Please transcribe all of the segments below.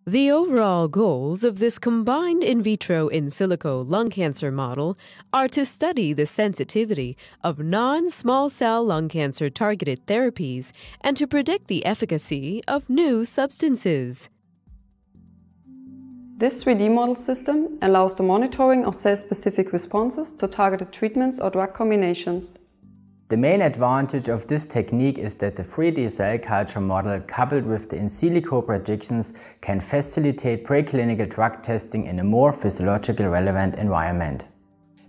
The overall goals of this combined in vitro in silico lung cancer model are to study the sensitivity of non-small cell lung cancer targeted therapies and to predict the efficacy of new substances. This 3D model system allows the monitoring of cell-specific responses to targeted treatments or drug combinations. The main advantage of this technique is that the 3D cell culture model coupled with the in silico predictions can facilitate preclinical drug testing in a more physiologically relevant environment.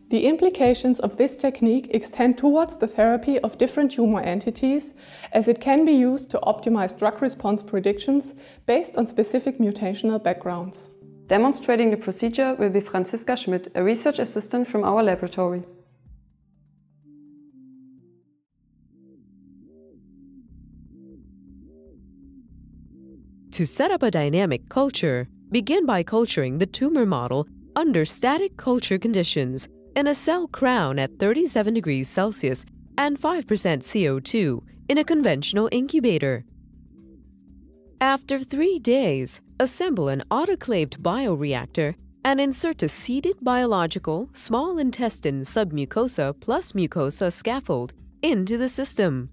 The implications of this technique extend towards the therapy of different tumor entities, as it can be used to optimize drug response predictions based on specific mutational backgrounds. Demonstrating the procedure will be Franziska Schmitt, a research assistant from our laboratory. To set up a dynamic culture, begin by culturing the tumor model under static culture conditions in a cell crown at 37 degrees Celsius and 5% CO2 in a conventional incubator. After 3 days, assemble an autoclaved bioreactor and insert a seeded biological small intestine submucosa plus mucosa scaffold into the system.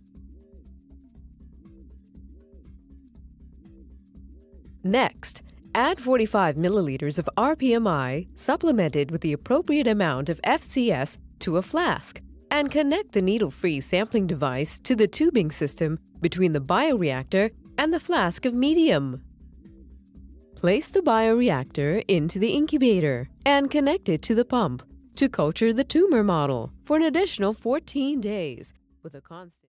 Next, add 45 milliliters of rPMI supplemented with the appropriate amount of FCS to a flask and connect the needle-free sampling device to the tubing system between the bioreactor and the flask of medium. Place the bioreactor into the incubator and connect it to the pump to culture the tumor model for an additional 14 days with a constant